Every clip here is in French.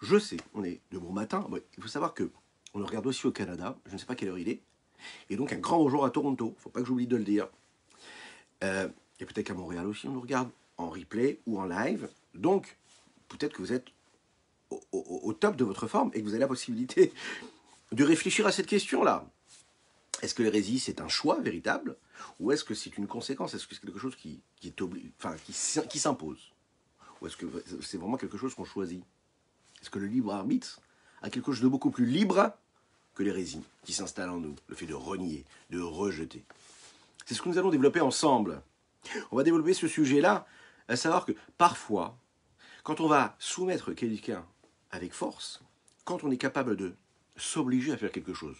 Je sais, on est de bon matin. Bon, il faut savoir que on le regarde aussi au Canada. Je ne sais pas quelle heure il est. Et donc un grand bonjour à Toronto. Il ne faut pas que j'oublie de le dire. Et peut-être qu'à Montréal aussi, on nous regarde en replay ou en live. Donc, peut-être que vous êtes au top de votre forme et que vous avez la possibilité de réfléchir à cette question-là. Est-ce que l'hérésie, c'est un choix véritable ou est-ce que c'est une conséquence? Est-ce que c'est quelque chose qui s'impose? Ou est-ce que c'est vraiment quelque chose qu'on choisit? Est-ce que le libre arbitre a quelque chose de beaucoup plus libre que l'hérésie qui s'installe en nous, le fait de renier, de rejeter? C'est ce que nous allons développer ensemble. On va développer ce sujet-là, à savoir que parfois, quand on va soumettre quelqu'un avec force, quand on est capable de s'obliger à faire quelque chose,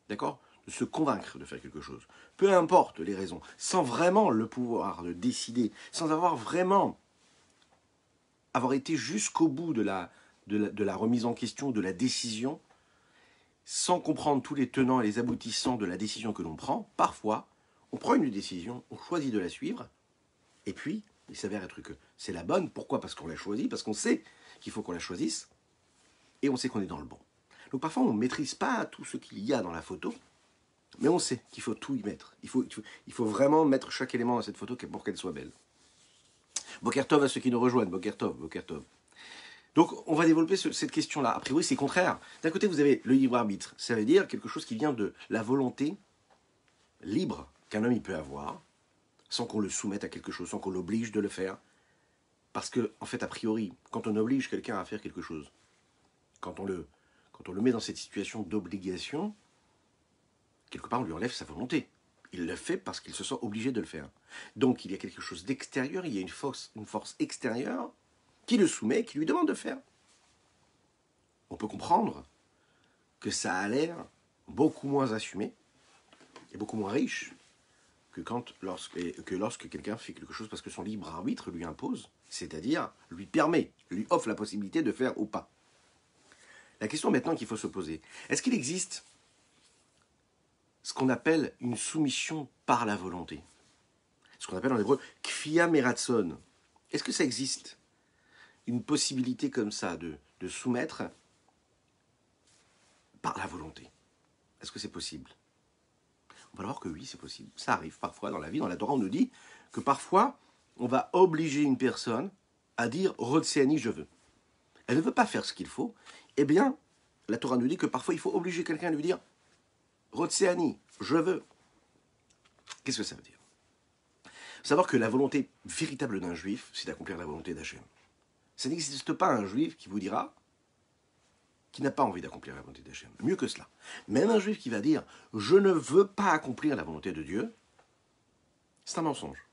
d'accord, de se convaincre de faire quelque chose, peu importe les raisons, sans vraiment le pouvoir de décider, sans avoir vraiment avoir été jusqu'au bout de la remise en question, de la décision, sans comprendre tous les tenants et les aboutissants de la décision que l'on prend, parfois, on prend une décision, on choisit de la suivre, et puis, il s'avère être que c'est la bonne. Pourquoi? Parce qu'on l'a choisie, parce qu'on sait qu'il faut qu'on la choisisse, et on sait qu'on est dans le bon. Donc parfois, on ne maîtrise pas tout ce qu'il y a dans la photo, mais on sait qu'il faut tout y mettre. Il faut vraiment mettre chaque élément dans cette photo pour qu'elle soit belle. Bokertov à ceux qui nous rejoignent, Bokertov. Donc on va développer cette question-là. A priori, c'est contraire. D'un côté, vous avez le libre arbitre. Ça veut dire quelque chose qui vient de la volonté libre qu'un homme il peut avoir, sans qu'on le soumette à quelque chose, sans qu'on l'oblige de le faire. Parce que, en fait, a priori, quand on oblige quelqu'un à faire quelque chose, quand on le met dans cette situation d'obligation, quelque part, on lui enlève sa volonté. Il le fait parce qu'il se sent obligé de le faire. Donc, il y a quelque chose d'extérieur, il y a une force extérieure qui le soumet, qui lui demande de faire. On peut comprendre que ça a l'air beaucoup moins assumé et beaucoup moins riche que lorsque quelqu'un fait quelque chose parce que son libre arbitre lui impose, c'est-à-dire lui permet, lui offre la possibilité de faire ou pas. La question maintenant qu'il faut se poser, est-ce qu'il existe ce qu'on appelle une soumission par la volonté? Ce qu'on appelle en hébreu kfia meratson. Est-ce que ça existe? Une possibilité comme ça de soumettre par la volonté. Est-ce que c'est possible? On va voir que oui, c'est possible. Ça arrive parfois dans la vie. Dans la Torah, on nous dit que parfois, on va obliger une personne à dire « Rotseani, je veux ». Elle ne veut pas faire ce qu'il faut. Eh bien, la Torah nous dit que parfois, il faut obliger quelqu'un à lui dire « Rotseani, je veux ». Qu'est-ce que ça veut dire? Savoir que la volonté véritable d'un juif, c'est d'accomplir la volonté d'Hachem. Ça n'existe pas un juif qui vous dira qui n'a pas envie d'accomplir la volonté d'Hachem. Mieux que cela. Même un juif qui va dire « je ne veux pas accomplir la volonté de Dieu », c'est un mensonge.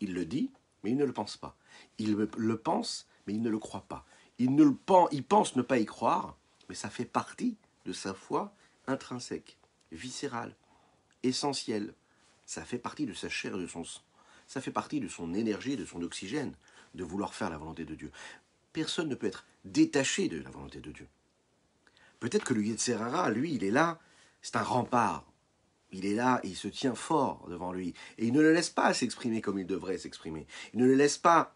Il le dit, mais il ne le pense pas. Il le pense, mais il ne le croit pas. Il pense ne pas y croire, mais ça fait partie de sa foi intrinsèque, viscérale, essentielle. Ça fait partie de sa chair et de son sang. Ça fait partie de son énergie, de son oxygène, de vouloir faire la volonté de Dieu. Personne ne peut être détaché de la volonté de Dieu. Peut-être que le Yetzer Hara, lui, il est là, c'est un rempart. Il est là et il se tient fort devant lui. Et il ne le laisse pas s'exprimer comme il devrait s'exprimer. Il ne le laisse pas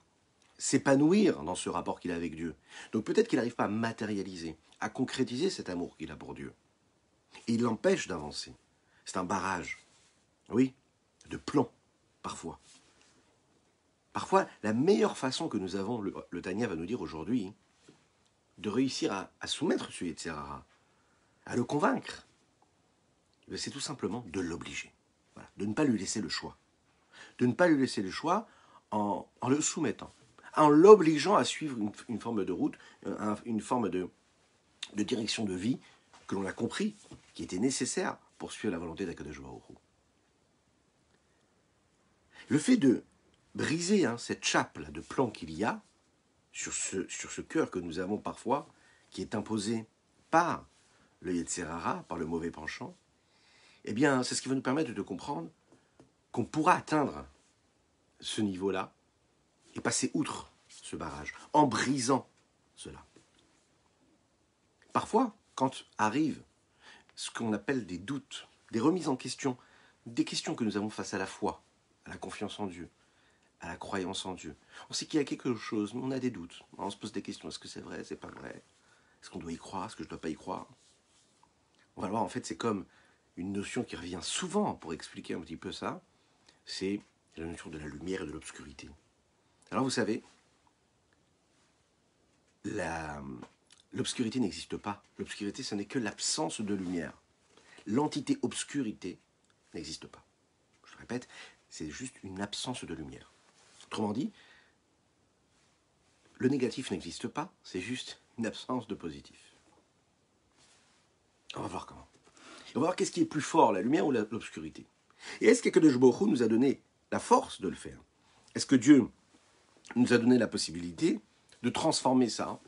s'épanouir dans ce rapport qu'il a avec Dieu. Donc peut-être qu'il n'arrive pas à matérialiser, à concrétiser cet amour qu'il a pour Dieu. Et il l'empêche d'avancer. C'est un barrage, oui, de plomb, parfois. Parfois, la meilleure façon que nous avons, le Tanya va nous dire aujourd'hui, de réussir à soumettre ce Yetzer Hara, à le convaincre, c'est tout simplement de l'obliger. Voilà, de ne pas lui laisser le choix. De ne pas lui laisser le choix en le soumettant, en l'obligeant à suivre une forme de route, une forme de direction de vie que l'on a compris, qui était nécessaire pour suivre la volonté d'Akadosh Baruch Hu. Le fait de briser cette chape là, de plomb qu'il y a sur ce cœur que nous avons parfois, qui est imposé par le Yetzer Hara, par le mauvais penchant, eh bien, c'est ce qui va nous permettre de comprendre qu'on pourra atteindre ce niveau-là et passer outre ce barrage, en brisant cela. Parfois, quand arrivent ce qu'on appelle des doutes, des remises en question, des questions que nous avons face à la foi, à la confiance en Dieu, à la croyance en Dieu. On sait qu'il y a quelque chose, mais on a des doutes. On se pose des questions. Est-ce que c'est vrai? C'est pas vrai? Est-ce qu'on doit y croire? Est-ce que je ne dois pas y croire? On va le voir, en fait, c'est comme une notion qui revient souvent pour expliquer un petit peu ça. C'est la notion de la lumière et de l'obscurité. Alors vous savez, l'obscurité n'existe pas. L'obscurité, ce n'est que l'absence de lumière. L'entité obscurité n'existe pas. Je répète, c'est juste une absence de lumière. Autrement dit, le négatif n'existe pas, c'est juste une absence de positif. On va voir comment. On va voir qu'est-ce qui est plus fort, la lumière ou l'obscurité. Et est-ce qu'Akadosh Baruch Hu nous a donné la force de le faire? Est-ce que Dieu nous a donné la possibilité de transformer ça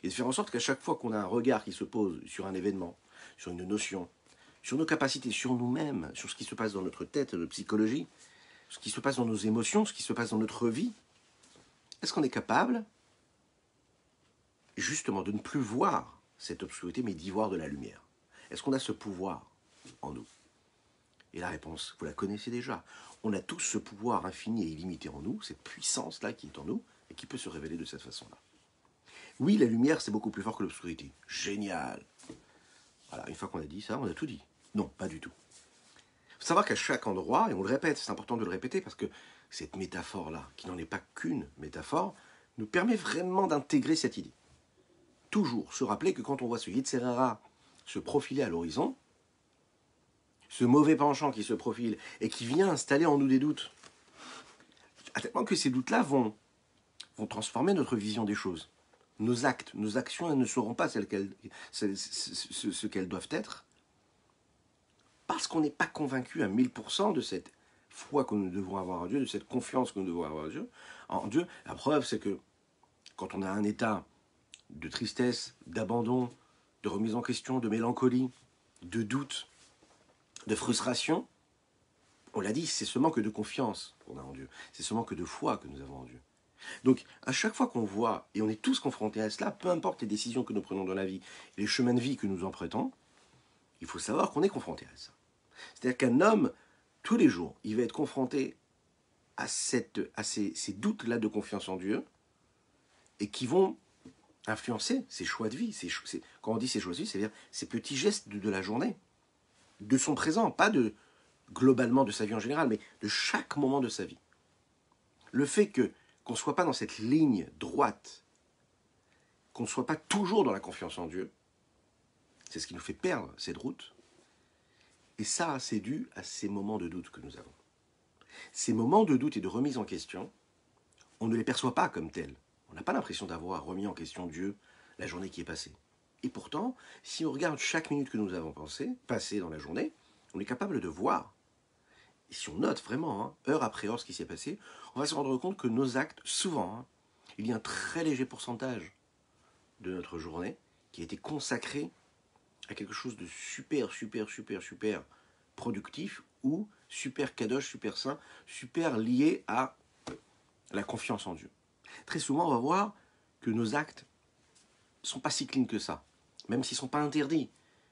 et de faire en sorte qu'à chaque fois qu'on a un regard qui se pose sur un événement, sur une notion, sur nos capacités, sur nous-mêmes, sur ce qui se passe dans notre tête, notre psychologie, ce qui se passe dans nos émotions, ce qui se passe dans notre vie, est-ce qu'on est capable justement de ne plus voir cette obscurité, mais d'y voir de la lumière? Est-ce qu'on a ce pouvoir en nous? Et la réponse, vous la connaissez déjà. On a tous ce pouvoir infini et illimité en nous, cette puissance-là qui est en nous, et qui peut se révéler de cette façon-là. Oui, la lumière, c'est beaucoup plus fort que l'obscurité. Génial! Voilà, une fois qu'on a dit ça, on a tout dit. Non, pas du tout. Il faut savoir qu'à chaque endroit, et on le répète, c'est important de le répéter, parce que cette métaphore-là, qui n'en est pas qu'une métaphore, nous permet vraiment d'intégrer cette idée. Toujours se rappeler que quand on voit ce Yetzer Hara se profiler à l'horizon, ce mauvais penchant qui se profile et qui vient installer en nous des doutes, à tel point que ces doutes-là vont transformer notre vision des choses. Nos actes, nos actions, elles ne seront pas ce qu'elles doivent être, parce qu'on n'est pas convaincu à 1000% de cette foi que nous devons avoir en Dieu, de cette confiance que nous devons avoir en Dieu. La preuve, c'est que quand on a un état de tristesse, d'abandon, de remise en question, de mélancolie, de doute, de frustration, on l'a dit, c'est ce manque de confiance qu'on a en Dieu. C'est ce manque de foi que nous avons en Dieu. Donc, à chaque fois qu'on voit, et on est tous confrontés à cela, peu importe les décisions que nous prenons dans la vie, les chemins de vie que nous empruntons, il faut savoir qu'on est confronté à ça. C'est-à-dire qu'un homme, tous les jours, il va être confronté à ces doutes-là de confiance en Dieu, et qui vont influencer ses choix de vie. Quand on dit ses choix de vie, c'est-à-dire ses petits gestes de la journée, de son présent, pas globalement de sa vie en général, mais de chaque moment de sa vie. Le fait qu'on ne soit pas dans cette ligne droite, qu'on ne soit pas toujours dans la confiance en Dieu, c'est ce qui nous fait perdre cette route. Et ça, c'est dû à ces moments de doute que nous avons. Ces moments de doute et de remise en question, on ne les perçoit pas comme tels. On n'a pas l'impression d'avoir remis en question Dieu la journée qui est passée. Et pourtant, si on regarde chaque minute que nous avons passée dans la journée, on est capable de voir. Et si on note vraiment, heure après heure, ce qui s'est passé, on va se rendre compte que nos actes, souvent, il y a un très léger pourcentage de notre journée qui a été consacré à quelque chose de super productif ou super kadosh, super sain, super lié à la confiance en Dieu. Très souvent, on va voir que nos actes ne sont pas si clean que ça, même s'ils ne sont pas interdits,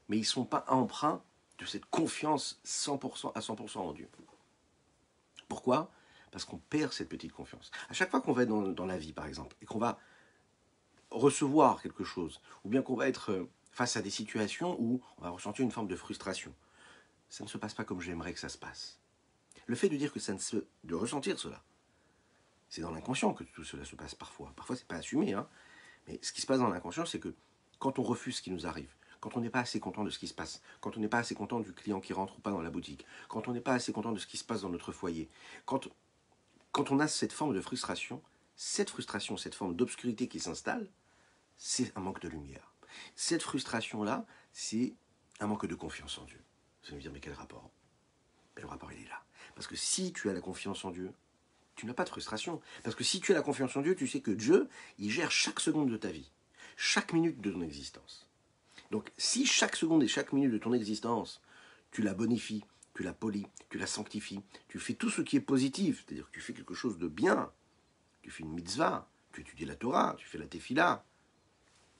mais ils ne sont pas empreints de cette confiance 100% à 100% en Dieu. Pourquoi? Parce qu'on perd cette petite confiance. À chaque fois qu'on va être dans la vie, par exemple, et qu'on va recevoir quelque chose, ou bien qu'on va être face à des situations où on va ressentir une forme de frustration, ça ne se passe pas comme j'aimerais que ça se passe. Le fait de dire que de ressentir cela, c'est dans l'inconscient que tout cela se passe parfois. Parfois, c'est pas assumé, mais ce qui se passe dans l'inconscient, c'est que quand on refuse ce qui nous arrive, quand on n'est pas assez content de ce qui se passe, quand on n'est pas assez content du client qui rentre ou pas dans la boutique, quand on n'est pas assez content de ce qui se passe dans notre foyer, quand on a cette forme de frustration, cette forme d'obscurité qui s'installe, c'est un manque de lumière. Cette frustration-là, c'est un manque de confiance en Dieu. Vous allez me dire, mais quel rapport? Mais le rapport, il est là. Parce que si tu as la confiance en Dieu, tu n'as pas de frustration. Parce que si tu as la confiance en Dieu, tu sais que Dieu, il gère chaque seconde de ta vie, chaque minute de ton existence. Donc, si chaque seconde et chaque minute de ton existence, tu la bonifies, tu la polis, tu la sanctifies, tu fais tout ce qui est positif, c'est-à-dire que tu fais quelque chose de bien, tu fais une mitzvah, tu étudies la Torah, tu fais la tefila,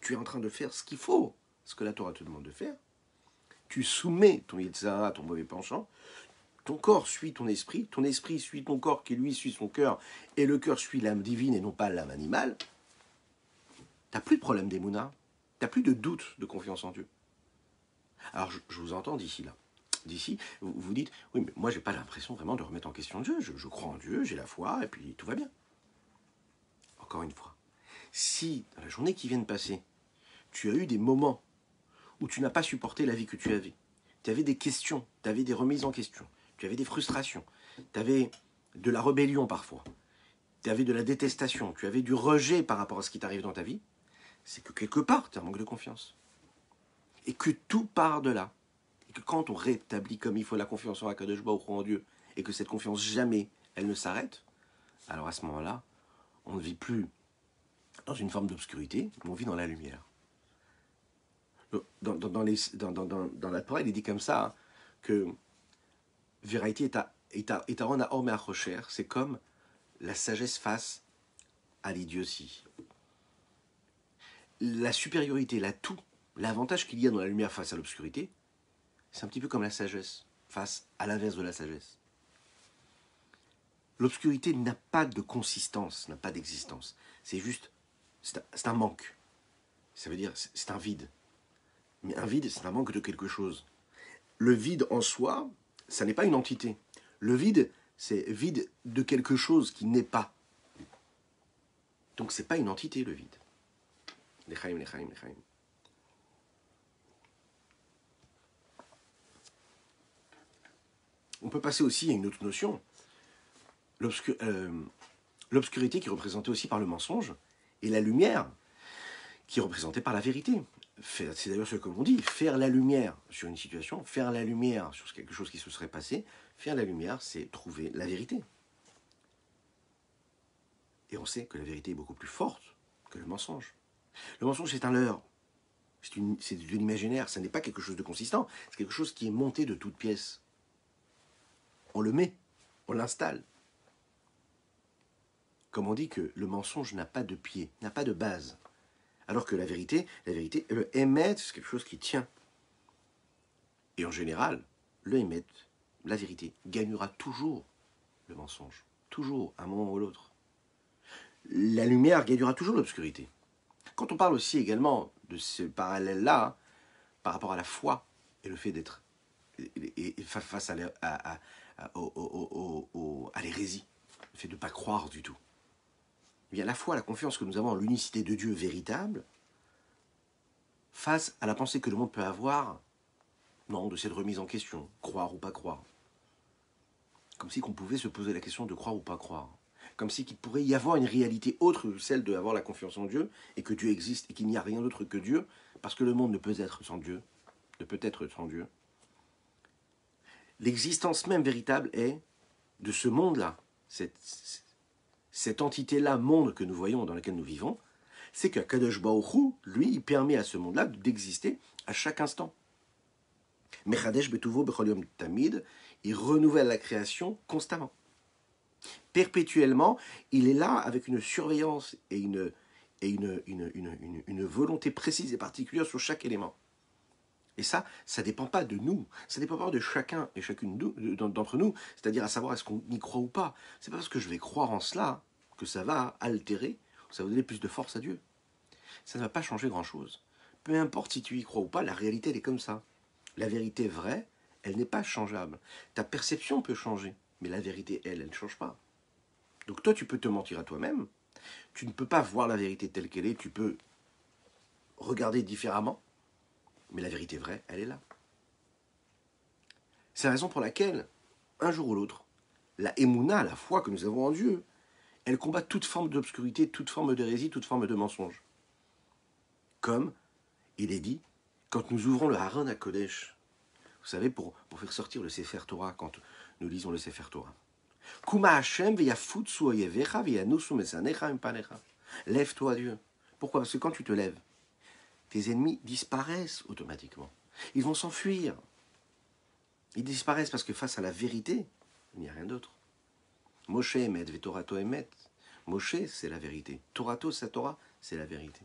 tu es en train de faire ce qu'il faut, ce que la Torah te demande de faire, tu soumets ton Yetzer Hara, ton mauvais penchant, ton corps suit ton esprit suit ton corps qui lui suit son cœur, et le cœur suit l'âme divine et non pas l'âme animale, t'as plus de problème d'émouna, t'as plus de doute de confiance en Dieu. Alors je vous entends d'ici là. D'ici, vous vous dites, oui, mais moi j'ai pas l'impression vraiment de remettre en question Dieu, je crois en Dieu, j'ai la foi, et puis tout va bien. Encore une fois, si dans la journée qui vient de passer, tu as eu des moments où tu n'as pas supporté la vie que tu avais des questions, tu avais des remises en question, tu avais des frustrations, tu avais de la rébellion parfois, tu avais de la détestation, tu avais du rejet par rapport à ce qui t'arrive dans ta vie, c'est que quelque part, tu as un manque de confiance. Et que tout part de là. Et que quand on rétablit comme il faut la confiance en Akadosh Baruch Hu, en Dieu, et que cette confiance jamais, elle ne s'arrête, alors à ce moment-là, on ne vit plus dans une forme d'obscurité, mais on vit dans la lumière. Dans la Torah, il est dit comme ça, hein, que Vérité est à Homer à Rocher, c'est comme la sagesse face à l'idiotie. La supériorité, l'atout, l'avantage qu'il y a dans la lumière face à l'obscurité, c'est un petit peu comme la sagesse face à l'inverse de la sagesse. L'obscurité n'a pas de consistance, n'a pas d'existence. C'est juste, c'est un manque. Ça veut dire, c'est un vide. Mais un vide, c'est un manque de quelque chose. Le vide en soi, ça n'est pas une entité. Le vide, c'est vide de quelque chose qui n'est pas. Donc c'est pas une entité, le vide. Lechaim. On peut passer aussi à une autre notion. L'obscurité qui est représentée aussi par le mensonge, et la lumière qui est représentée par la vérité. C'est d'ailleurs ce que l'on dit, faire la lumière sur une situation, faire la lumière sur quelque chose qui se serait passé, faire la lumière, c'est trouver la vérité. Et on sait que la vérité est beaucoup plus forte que le mensonge. Le mensonge, c'est un leurre. C'est de l'imaginaire, ça n'est pas quelque chose de consistant, c'est quelque chose qui est monté de toutes pièces. On le met, on l'installe. Comme on dit que le mensonge n'a pas de pied, n'a pas de base. Alors que la vérité, le émet, c'est quelque chose qui tient. Et en général, le émet, la vérité, gagnera toujours le mensonge. Toujours, à un moment ou l'autre. La lumière gagnera toujours l'obscurité. Quand on parle aussi également de ce parallèle-là, par rapport à la foi et le fait d'être face à l'hérésie, le fait de ne pas croire du tout. Il y a la foi, la confiance que nous avons en l'unicité de Dieu véritable, face à la pensée que le monde peut avoir, non, de cette remise en question, croire ou pas croire. Comme si qu'on pouvait se poser la question de croire ou pas croire. Comme si qu'il pourrait y avoir une réalité autre que celle d'avoir la confiance en Dieu, et que Dieu existe, et qu'il n'y a rien d'autre que Dieu, parce que le monde ne peut être sans Dieu, ne peut être sans Dieu. L'existence même véritable est de ce monde-là, cette entité-là, monde que nous voyons, dans lequel nous vivons, c'est que Kadosh Baruch Hu, lui, il permet à ce monde-là d'exister à chaque instant. Mechadesh betuvo bechol yom tamid, il renouvelle la création constamment. Perpétuellement, il est là avec une surveillance et une volonté précise et particulière sur chaque élément. Et ça ne dépend pas de nous, ça ne dépend pas de chacun et chacune d'entre nous, c'est-à-dire à savoir est-ce qu'on y croit ou pas. C'est pas parce que je vais croire en cela que ça va altérer, ça va donner plus de force à Dieu. Ça ne va pas changer grand-chose. Peu importe si tu y crois ou pas, la réalité elle est comme ça. La vérité vraie, elle n'est pas changeable. Ta perception peut changer, mais la vérité, elle ne change pas. Donc toi, tu peux te mentir à toi-même, tu ne peux pas voir la vérité telle qu'elle est, tu peux regarder différemment, mais la vérité vraie, elle est là. C'est la raison pour laquelle, un jour ou l'autre, la émouna, la foi que nous avons en Dieu, elle combat toute forme d'obscurité, toute forme d'hérésie, toute forme de mensonge. Comme il est dit, quand nous ouvrons le Haron à Kodesh, vous savez, pour faire sortir le Sefer Torah, quand nous lisons le Sefer Torah. Kuma Hashem veyafutsu oyevecha veyanusu mesanecha impanecha. Lève-toi, Dieu. Pourquoi? Parce que quand tu te lèves, tes ennemis disparaissent automatiquement. Ils vont s'enfuir. Ils disparaissent parce que face à la vérité, il n'y a rien d'autre. Moshe emet vetorato emet. Moshe, c'est la vérité. Torato, sa Torah, c'est la vérité.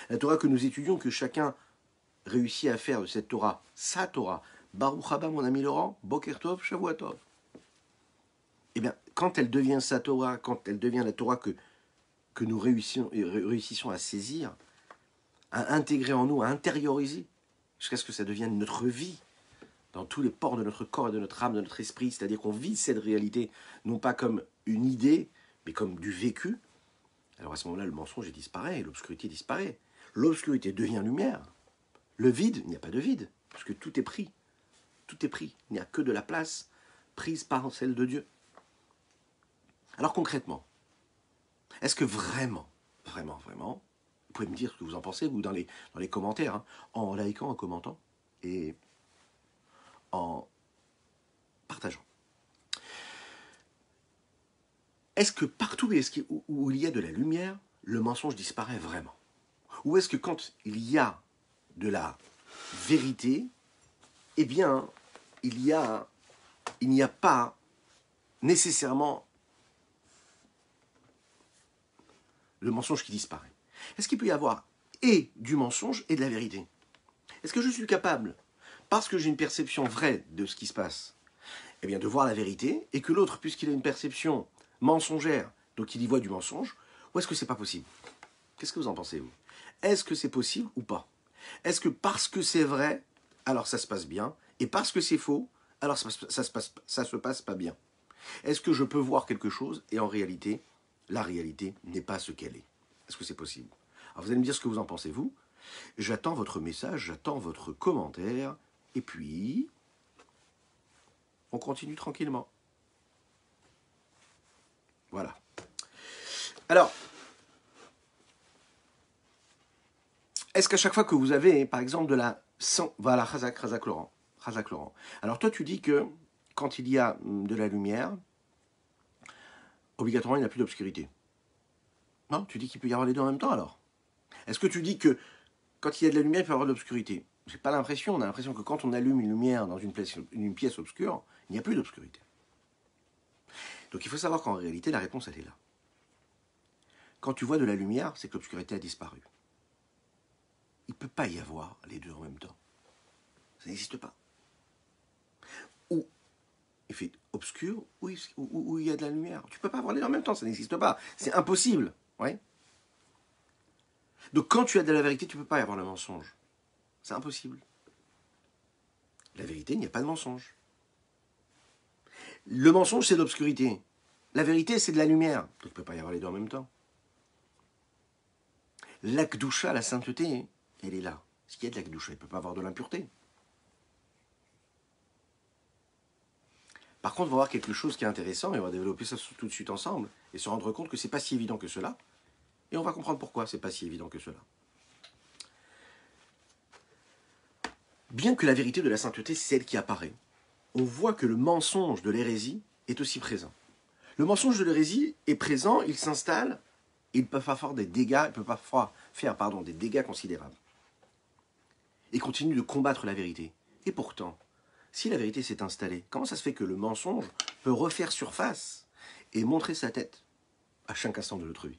La Torah que nous étudions, que chacun réussit à faire de cette Torah, sa Torah. Baruch haba, mon ami Laurent, Boker Tov, Shavua Tov. quand elle devient sa Torah, quand elle devient la Torah que nous réussissons à saisir, à intégrer en nous, à intérioriser, jusqu'à ce que ça devienne notre vie, dans tous les pores de notre corps et de notre âme, de notre esprit, c'est-à-dire qu'on vit cette réalité, non pas comme une idée, mais comme du vécu, alors à ce moment-là, le mensonge disparaît, l'obscurité disparaît. L'obscurité devient lumière. Le vide, il n'y a pas de vide, parce que tout est pris. Tout est pris. Il n'y a que de la place prise par celle de Dieu. Alors concrètement, est-ce que vraiment, vous pouvez me dire ce que vous en pensez, vous, dans les commentaires, hein, en likant, en commentant et en partageant. Est-ce que partout où il y a de la lumière, le mensonge disparaît vraiment? Ou est-ce que quand il y a de la vérité, eh bien, il n'y a pas nécessairement le mensonge qui disparaît? Est-ce qu'il peut y avoir et du mensonge et de la vérité? Est-ce que je suis capable, parce que j'ai une perception vraie de ce qui se passe, eh bien, de voir la vérité, et que l'autre, puisqu'il a une perception mensongère, donc il y voit du mensonge, ou est-ce que c'est pas possible? Qu'est-ce que vous en pensez, vous? Est-ce que c'est possible ou pas? Est-ce que parce que c'est vrai, alors ça se passe bien, et parce que c'est faux, alors ça se passe pas bien? Est-ce que je peux voir quelque chose, et en réalité, la réalité n'est pas ce qu'elle est? Est-ce que c'est possible? Alors vous allez me dire ce que vous en pensez, vous. J'attends votre message, j'attends votre commentaire, et puis on continue tranquillement. Voilà. Alors, est-ce qu'à chaque fois que vous avez, par exemple, de la... Voilà, Razak Laurent. Alors toi, tu dis que quand il y a de la lumière, obligatoirement, il n'y a plus d'obscurité. Non, tu dis qu'il peut y avoir les deux en même temps, alors? Est-ce que tu dis que quand il y a de la lumière, il peut y avoir de l'obscurité? J'ai pas l'impression. On a l'impression que quand on allume une lumière dans une pièce obscure, il n'y a plus d'obscurité. Donc il faut savoir qu'en réalité, la réponse, elle est là. Quand tu vois de la lumière, c'est que l'obscurité a disparu. Il ne peut pas y avoir les deux en même temps. Ça n'existe pas. Ou il fait obscur, ou il y a de la lumière. Tu ne peux pas avoir les deux en même temps, ça n'existe pas. C'est impossible. Ouais. Donc quand tu as de la vérité, tu ne peux pas y avoir le mensonge. C'est impossible. La vérité, il n'y a pas de mensonge. Le mensonge, c'est l'obscurité. La vérité, c'est de la lumière. Donc il ne peut pas y avoir les deux en même temps. L'akdoucha, la sainteté, elle est là. S'il y a de l'akdoucha, il ne peut pas avoir de l'impureté. Par contre, on va voir quelque chose qui est intéressant, et on va développer ça tout de suite ensemble, et se rendre compte que ce n'est pas si évident que cela, et on va comprendre pourquoi ce n'est pas si évident que cela. Bien que la vérité de la sainteté, c'est celle qui apparaît, on voit que le mensonge de l'hérésie est aussi présent. Le mensonge de l'hérésie est présent, il s'installe, et il ne peut pas faire des dégâts, il peut pas faire des dégâts considérables. Et continue de combattre la vérité. Et pourtant, si la vérité s'est installée, comment ça se fait que le mensonge peut refaire surface et montrer sa tête à chaque instant de notre vie?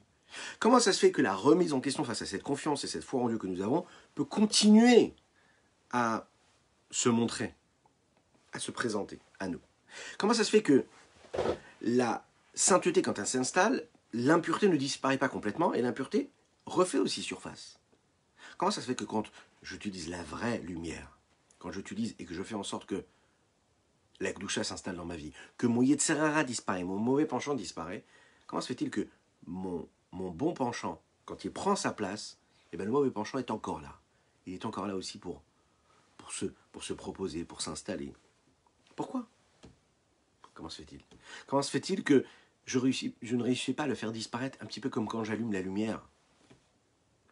Comment ça se fait que la remise en question face à cette confiance et cette foi en Dieu que nous avons peut continuer à se montrer, à se présenter à nous? Comment ça se fait que la sainteté, quand elle s'installe, l'impureté ne disparaît pas complètement et l'impureté refait aussi surface? Comment ça se fait que quand j'utilise la vraie lumière, quand j'utilise et que je fais en sorte que la Gdoucha s'installe dans ma vie, que mon Yetzerara disparaît, mon mauvais penchant disparaît, comment se fait-il que mon bon penchant, quand il prend sa place, eh bien, le mauvais penchant est encore là. Il est encore là aussi pour se proposer, pour s'installer. Pourquoi? Comment se fait-il? Comment se fait-il que je ne réussis pas à le faire disparaître, un petit peu comme quand j'allume la lumière?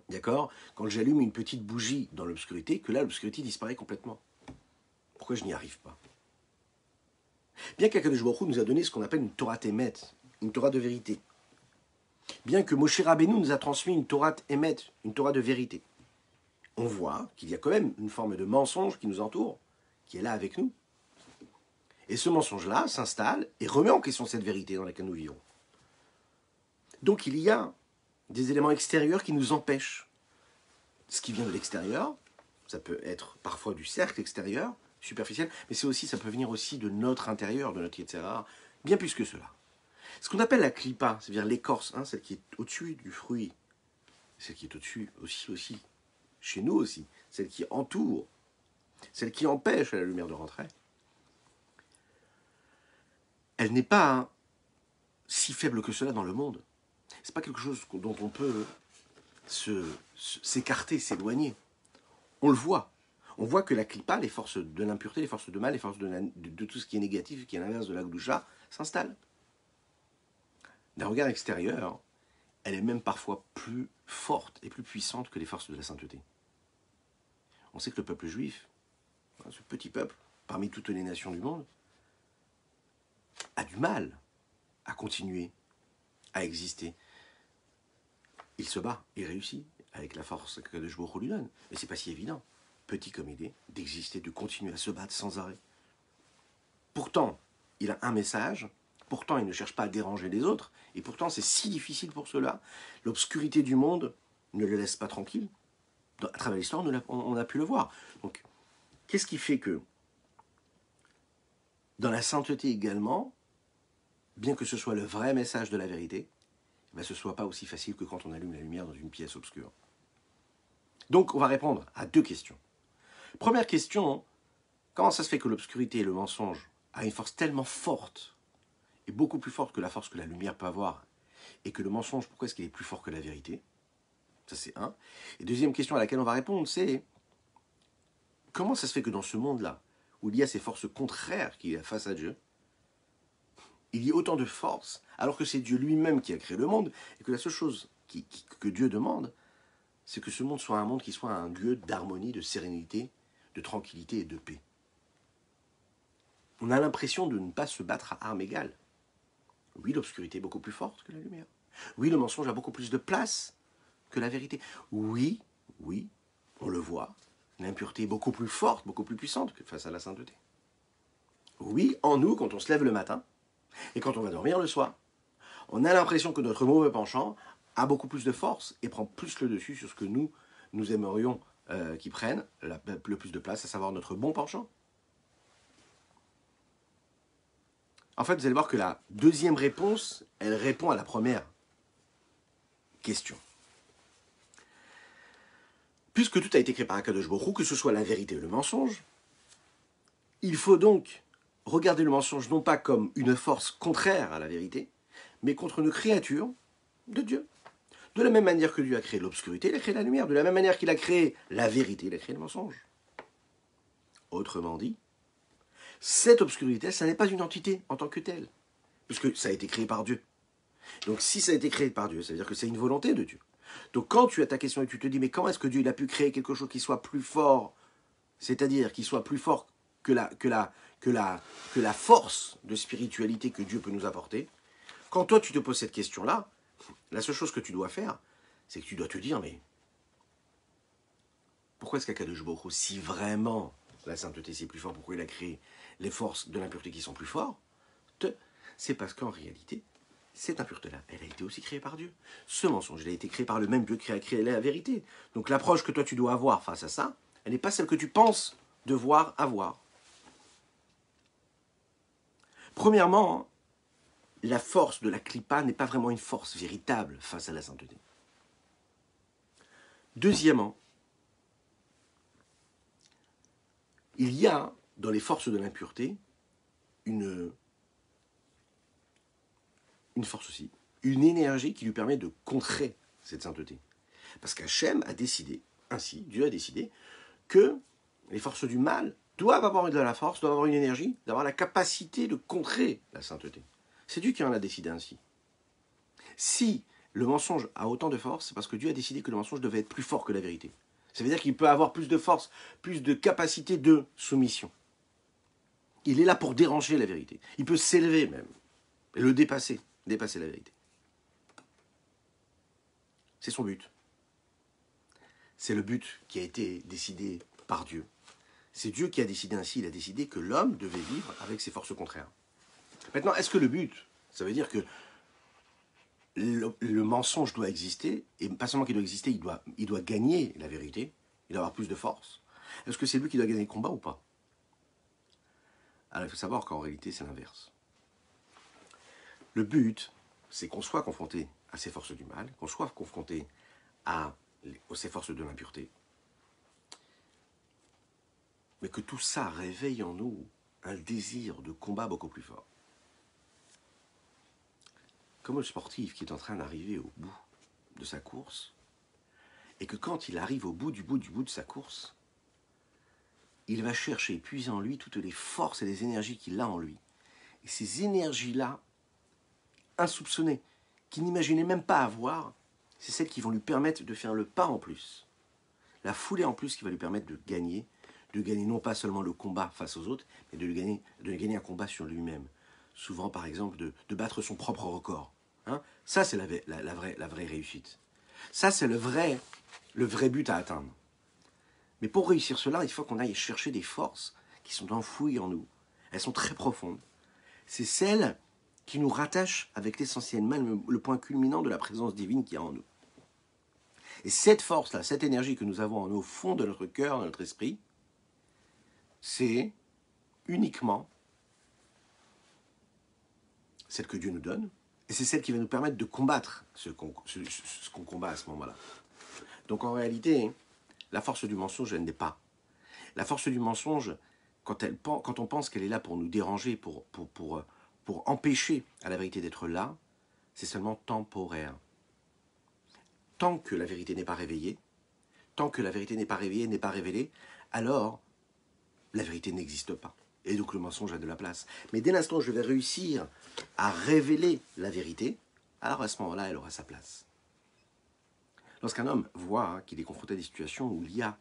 D'accord? Quand j'allume une petite bougie dans l'obscurité, que là, l'obscurité disparaît complètement. Pourquoi je n'y arrive pas? Bien qu'Akadosh Baruch Hu nous a donné ce qu'on appelle une Torah Emet, une Torah de vérité. Bien que Moshe Rabbeinu nous a transmis une Torah Emet, une Torah de vérité. On voit qu'il y a quand même une forme de mensonge qui nous entoure, qui est là avec nous. Et ce mensonge-là s'installe et remet en question cette vérité dans laquelle nous vivons. Donc il y a des éléments extérieurs qui nous empêchent. Ce qui vient de l'extérieur, ça peut être parfois du cercle extérieur, superficiel, mais ça peut venir aussi de notre intérieur, de notre Yetzirah, bien plus que cela. Ce qu'on appelle la clipa, c'est-à-dire l'écorce, hein, celle qui est au-dessus du fruit, celle qui est au-dessus aussi, chez nous aussi, celle qui entoure, celle qui empêche la lumière de rentrer, elle n'est pas si faible que cela dans le monde. C'est pas quelque chose dont on peut s'écarter, s'éloigner. On le voit. On voit que la clipa, les forces de l'impureté, les forces de mal, les forces de tout ce qui est négatif, qui est l'inverse de la gdoucha, s'installent. D'un regard extérieur, elle est même parfois plus forte et plus puissante que les forces de la sainteté. On sait que le peuple juif, ce petit peuple, parmi toutes les nations du monde, a du mal à continuer à exister. Il se bat, il réussit avec la force que Kadosh Baruch Hu lui donne. Mais c'est pas si évident, petit comme il est, d'exister, de continuer à se battre sans arrêt. Pourtant, il a un message, pourtant il ne cherche pas à déranger les autres, et pourtant c'est si difficile pour cela. L'obscurité du monde ne le laisse pas tranquille. À travers l'histoire, on a pu le voir. Donc, qu'est-ce qui fait que, dans la sainteté également, bien que ce soit le vrai message de la vérité, ce ne soit pas aussi facile que quand on allume la lumière dans une pièce obscure. Donc, on va répondre à 2 questions. Première question, comment ça se fait que l'obscurité et le mensonge a une force tellement forte, et beaucoup plus forte que la force que la lumière peut avoir, et que le mensonge, pourquoi est-ce qu'il est plus fort que la vérité? Ça, c'est un. Et deuxième question à laquelle on va répondre, c'est comment ça se fait que dans ce monde-là, où il y a ces forces contraires qu'il y a face à Dieu, il y a autant de force, alors que c'est Dieu lui-même qui a créé le monde, et que la seule chose que Dieu demande, c'est que ce monde soit un monde qui soit un lieu d'harmonie, de sérénité, de tranquillité et de paix. On a l'impression de ne pas se battre à armes égales. Oui, l'obscurité est beaucoup plus forte que la lumière. Oui, le mensonge a beaucoup plus de place que la vérité. Oui, on le voit, l'impureté est beaucoup plus forte, beaucoup plus puissante que face à la sainteté. Oui, en nous, quand on se lève le matin, et quand on va dormir le soir, on a l'impression que notre mauvais penchant a beaucoup plus de force et prend plus le dessus sur ce que nous aimerions qu'il prenne le plus de place, à savoir notre bon penchant. En fait, vous allez voir que la deuxième réponse, elle répond à la première question. Puisque tout a été créé par Akadosh Baruch Hu, que ce soit la vérité ou le mensonge, il faut donc regarder le mensonge non pas comme une force contraire à la vérité, mais contre une créature de Dieu. De la même manière que Dieu a créé l'obscurité, il a créé la lumière. De la même manière qu'il a créé la vérité, il a créé le mensonge. Autrement dit, cette obscurité, ça n'est pas une entité en tant que telle, puisque ça a été créé par Dieu. Donc si ça a été créé par Dieu, ça veut dire que c'est une volonté de Dieu. Donc quand tu as ta question et tu te dis, mais comment est-ce que Dieu il a pu créer quelque chose qui soit plus fort, c'est-à-dire qui soit plus fort que la force de spiritualité que Dieu peut nous apporter, quand toi tu te poses cette question-là, la seule chose que tu dois faire, c'est que tu dois te dire, mais pourquoi est-ce qu'Akadosh Baruch Hu, si vraiment la sainteté c'est plus fort, pourquoi il a créé les forces de l'impureté qui sont plus fortes? C'est parce qu'en réalité, cette impureté-là, elle a été aussi créée par Dieu. Ce mensonge, il a été créé par le même Dieu qui a créé la vérité. Donc l'approche que toi tu dois avoir face à ça, elle n'est pas celle que tu penses devoir avoir. Premièrement, la force de la clipa n'est pas vraiment une force véritable face à la sainteté. Deuxièmement, il y a dans les forces de l'impureté une force aussi, une énergie qui lui permet de contrer cette sainteté. Parce qu'Hachem a décidé, ainsi, Dieu a décidé, que les forces du mal doivent avoir de la force, doivent avoir une énergie, d'avoir la capacité de contrer la sainteté. C'est Dieu qui en a décidé ainsi. Si le mensonge a autant de force, c'est parce que Dieu a décidé que le mensonge devait être plus fort que la vérité. Ça veut dire qu'il peut avoir plus de force, plus de capacité de soumission. Il est là pour déranger la vérité. Il peut s'élever même, et le dépasser la vérité. C'est son but. C'est le but qui a été décidé par Dieu. C'est Dieu qui a décidé ainsi. Il a décidé que l'homme devait vivre avec ses forces contraires. Maintenant, est-ce que le but, ça veut dire que le mensonge doit exister, et pas seulement qu'il doit exister, il doit gagner la vérité, il doit avoir plus de force. Est-ce que c'est lui qui doit gagner le combat ou pas? Alors il faut savoir qu'en réalité c'est l'inverse. Le but, c'est qu'on soit confronté à ces forces du mal, qu'on soit confronté à ces forces de l'impureté, mais que tout ça réveille en nous un désir de combat beaucoup plus fort. Comme le sportif qui est en train d'arriver au bout de sa course, et que quand il arrive au bout de sa course, il va chercher, puiser en lui toutes les forces et les énergies qu'il a en lui. Et ces énergies-là, insoupçonnées, qu'il n'imaginait même pas avoir, c'est celles qui vont lui permettre de faire le pas en plus. La foulée en plus qui va lui permettre de gagner non pas seulement le combat face aux autres, mais de gagner un combat sur lui-même. Souvent, par exemple, de battre son propre record. Hein, ça, c'est la vraie réussite. Ça, c'est le vrai but à atteindre. Mais pour réussir cela, il faut qu'on aille chercher des forces qui sont enfouies en nous. Elles sont très profondes. C'est celles qui nous rattachent avec l'essentiel même, le point culminant de la présence divine qu'il y a en nous. Et cette force-là, cette énergie que nous avons au fond de notre cœur, de notre esprit, c'est uniquement celle que Dieu nous donne, et c'est celle qui va nous permettre de combattre ce qu'on combat à ce moment-là. Donc en réalité, la force du mensonge, elle n'est pas. La force du mensonge, quand on pense qu'elle est là pour nous déranger, pour empêcher à la vérité d'être là, c'est seulement temporaire. Tant que la vérité n'est pas réveillée, tant que la vérité n'est pas réveillée, n'est pas révélée, alors la vérité n'existe pas. Et donc le mensonge a de la place. Mais dès l'instant où je vais réussir à révéler la vérité, alors à ce moment-là, elle aura sa place. Lorsqu'un homme voit qu'il est confronté à des situations où il y a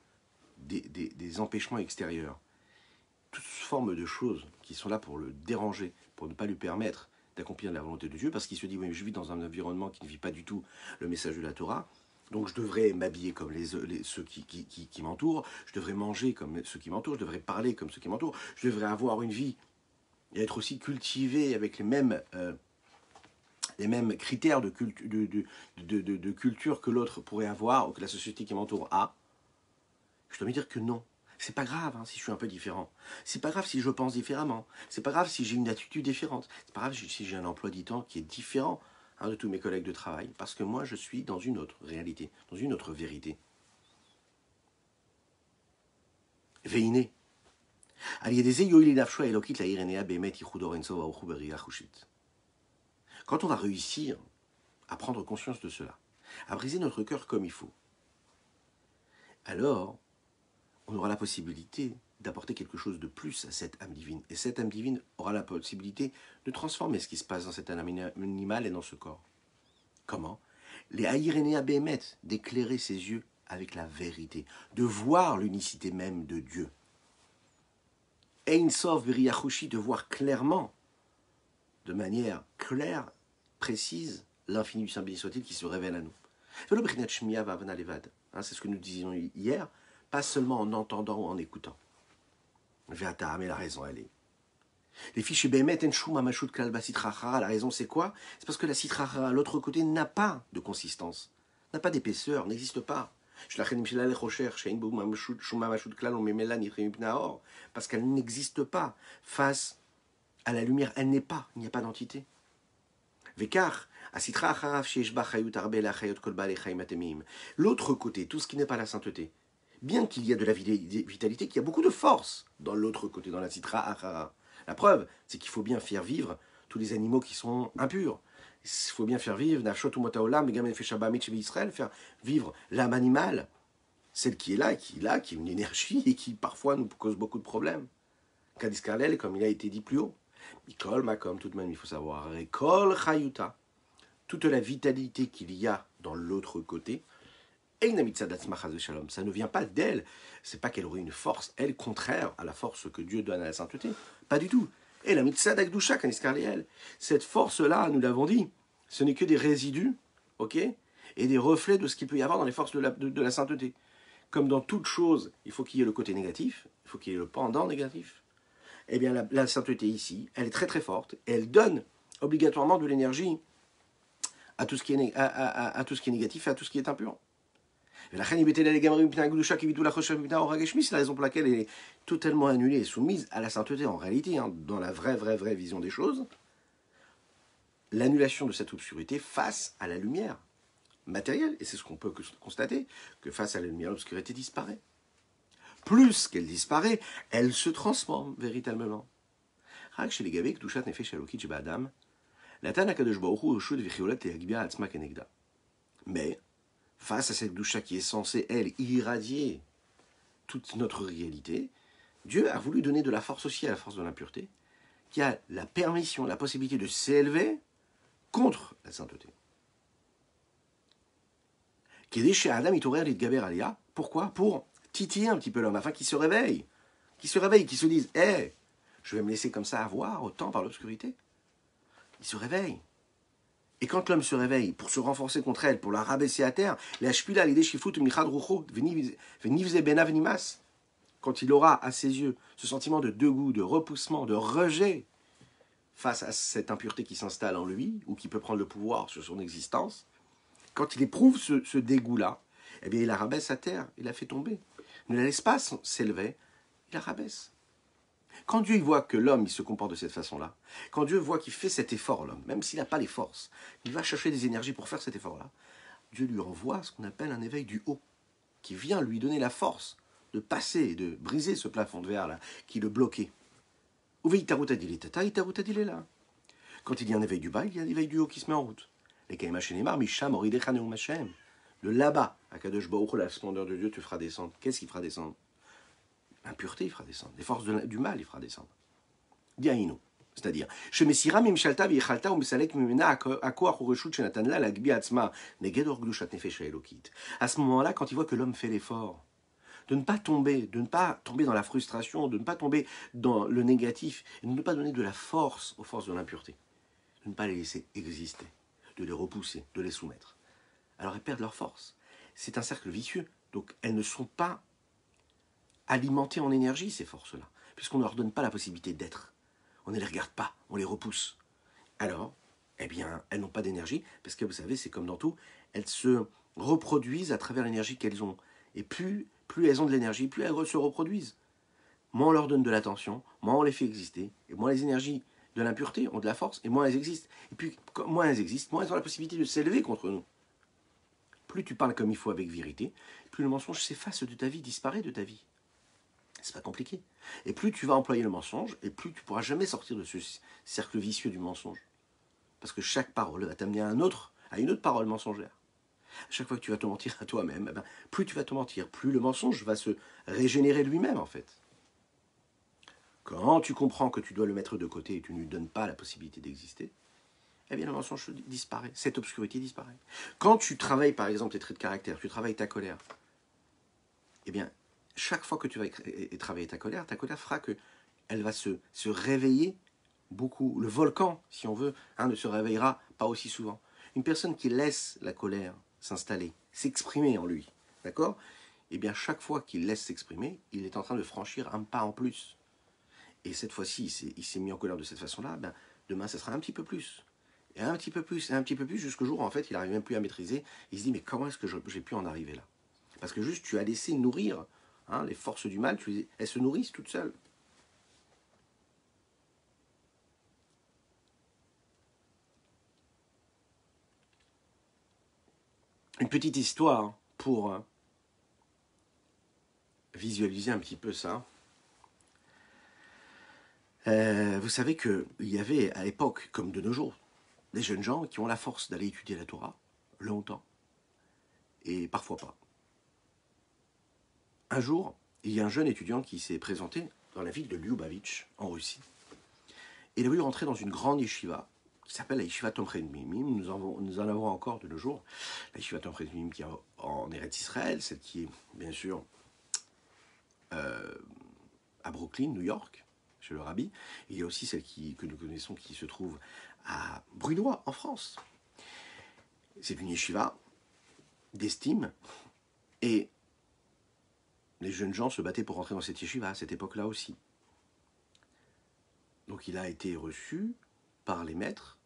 des empêchements extérieurs, toute forme de choses qui sont là pour le déranger, pour ne pas lui permettre d'accomplir la volonté de Dieu, parce qu'il se dit, oui, mais je vis dans un environnement qui ne vit pas du tout le message de la Torah, donc je devrais m'habiller comme ceux qui m'entourent, je devrais manger comme ceux qui m'entourent, je devrais parler comme ceux qui m'entourent, je devrais avoir une vie et être aussi cultivé avec les mêmes critères de culture que l'autre pourrait avoir, ou que la société qui m'entoure a. Je dois me dire que non. C'est pas grave si je suis un peu différent. C'est pas grave si je pense différemment. C'est pas grave si j'ai une attitude différente. C'est pas grave si j'ai un emploi du temps qui est différent de tous mes collègues de travail. Parce que moi, je suis dans une autre réalité, dans une autre vérité. Veiné. Quand on va réussir à prendre conscience de cela, à briser notre cœur comme il faut, alors on aura la possibilité d'apporter quelque chose de plus à cette âme divine. Et cette âme divine aura la possibilité de transformer ce qui se passe dans cette âme animale et dans ce corps. Comment? Les Haïrénéa Béhémet, d'éclairer ses yeux avec la vérité, de voir l'unicité même de Dieu. Ein Sof Beriyachushi, de voir clairement, de manière claire, précise, l'infini du Saint béni soit-il qui se révèle à nous. C'est ce que nous disions hier, pas seulement en entendant ou en écoutant. Mais la raison, elle est. Les fiches Bémet en Shuma Mashut Kalba Sitrachara, la raison c'est quoi? C'est parce que la Sitrachara, l'autre côté, n'a pas de consistance, n'a pas d'épaisseur, n'existe pas. Parce qu'elle n'existe pas face à la lumière, elle n'est pas, il n'y a pas d'entité. L'autre côté, tout ce qui n'est pas la sainteté, bien qu'il y ait de la vitalité, qu'il y a beaucoup de force dans l'autre côté, dans la Sitra Achara. La preuve, c'est qu'il faut bien faire vivre tous les animaux qui sont impurs. Il faut bien faire vivre, faire vivre l'âme animale, celle qui est là, qui est une énergie et qui parfois nous cause beaucoup de problèmes. Kadis Karlel, comme il a été dit plus haut. Mikol Makom, tout de même, il faut savoir, Kol Chayuta, toute la vitalité qu'il y a dans l'autre côté, ça ne vient pas d'elle, c'est pas qu'elle aurait une force, elle, contraire à la force que Dieu donne à la sainteté, pas du tout. Et la mitzvah d'Akdusha, cette force-là, nous l'avons dit, ce n'est que des résidus, ok, et des reflets de ce qu'il peut y avoir dans les forces de la sainteté. Comme dans toute chose, il faut qu'il y ait le côté négatif, il faut qu'il y ait le pendant négatif. Eh bien, la sainteté ici, elle est très très forte, et elle donne obligatoirement de l'énergie à tout ce qui est négatif et à tout ce qui est impur. C'est la raison pour laquelle elle est totalement annulée et soumise à la sainteté en réalité, dans la vraie vision des choses. l'annulation de cette obscurité face à la lumière matérielle. Et c'est ce qu'on peut constater, que face à la lumière, l'obscurité disparaît. Plus qu'elle disparaît, elle se transforme véritablement. Mais, face à cette doucha qui est censée, elle, irradier toute notre réalité, Dieu a voulu donner de la force aussi à la force de l'impureté, qui a la permission, la possibilité de s'élever contre la sainteté. Pourquoi? Pour titiller un petit peu l'homme, afin qu'il se réveille, qu'il se dise « Hé, je vais me laisser comme ça avoir autant par l'obscurité ». Il se réveille. Et quand l'homme se réveille pour se renforcer contre elle, pour la rabaisser à terre, quand il aura à ses yeux ce sentiment de dégoût, de repoussement, de rejet face à cette impureté qui s'installe en lui, ou qui peut prendre le pouvoir sur son existence, quand il éprouve ce dégoût-là, eh bien il la rabaisse à terre, il la fait tomber. Ne la laisse pas s'élever, il la rabaisse. Quand Dieu voit que l'homme il se comporte de cette façon-là, quand Dieu voit qu'il fait cet effort, l'homme, même s'il n'a pas les forces, il va chercher des énergies pour faire cet effort-là, Dieu lui envoie ce qu'on appelle un éveil du haut, qui vient lui donner la force de passer, de briser ce plafond de verre-là, qui le bloquait. Quand il y a un éveil du bas, il y a un éveil du haut qui se met en route. Le là-bas, Akadosh Baruch Hu, la splendeur de Dieu te fera descendre. Qu'est-ce qu'il fera descendre? L'impureté, il fera descendre. Les forces du mal, il fera descendre. Diaïno. C'est-à-dire, à ce moment-là, quand il voit que l'homme fait l'effort, de ne pas tomber dans la frustration, de ne pas tomber dans le négatif, et de ne pas donner de la force aux forces de l'impureté, de ne pas les laisser exister, de les repousser, de les soumettre. Alors elles perdent leur force. C'est un cercle vicieux, donc elles ne sont pas alimentées en énergie, ces forces-là, puisqu'on ne leur donne pas la possibilité d'être. On ne les regarde pas, on les repousse. Alors, eh bien, elles n'ont pas d'énergie, parce que vous savez, c'est comme dans tout, elles se reproduisent à travers l'énergie qu'elles ont. Et plus elles ont de l'énergie, plus elles se reproduisent. Moins on leur donne de l'attention, moins on les fait exister, et moins les énergies de l'impureté ont de la force, et moins elles existent. Et puis, moins elles existent, moins elles ont la possibilité de s'élever contre nous. Plus tu parles comme il faut avec vérité, plus le mensonge s'efface de ta vie, disparaît de ta vie. C'est pas compliqué. Et plus tu vas employer le mensonge, et plus tu pourras jamais sortir de ce cercle vicieux du mensonge. Parce que chaque parole va t'amener à une autre parole mensongère. À chaque fois que tu vas te mentir à toi-même, plus tu vas te mentir, plus le mensonge va se régénérer lui-même en fait. Quand tu comprends que tu dois le mettre de côté et tu ne lui donnes pas la possibilité d'exister, eh bien le mensonge disparaît, cette obscurité disparaît. Quand tu travailles par exemple tes traits de caractère, tu travailles ta colère, eh bien chaque fois que tu vas travailler ta colère fera qu'elle va se réveiller beaucoup. Le volcan, si on veut, ne se réveillera pas aussi souvent. Une personne qui laisse la colère s'installer, s'exprimer en lui, d'accord? Eh bien, chaque fois qu'il laisse s'exprimer, il est en train de franchir un pas en plus. Et cette fois-ci, il s'est mis en colère de cette façon-là, demain, ça sera un petit peu plus. Et un petit peu plus, et un petit peu plus, jusqu'au jour où, en fait, il n'arrive même plus à maîtriser. Il se dit, mais comment est-ce que j'ai pu en arriver là? Parce que juste, tu as laissé nourrir les forces du mal, elles se nourrissent toutes seules. Une petite histoire pour visualiser un petit peu ça. Vous savez qu'il y avait à l'époque, comme de nos jours, des jeunes gens qui ont la force d'aller étudier la Torah longtemps, et parfois pas. Un jour, il y a un jeune étudiant qui s'est présenté dans la ville de Lyubavitch, en Russie. Et il a voulu rentrer dans une grande yeshiva, qui s'appelle la yeshiva Tomchei Mimim. Nous en avons encore de nos jours. La yeshiva Tomchei Mimim qui est en Eretz Israël, celle qui est, bien sûr, à Brooklyn, New York, chez le Rabbi. Et il y a aussi celle que nous connaissons qui se trouve à Brunoy, en France. C'est une yeshiva d'estime. Et les jeunes gens se battaient pour rentrer dans cette yeshiva à cette époque-là aussi. Donc il a été reçu par les maîtres.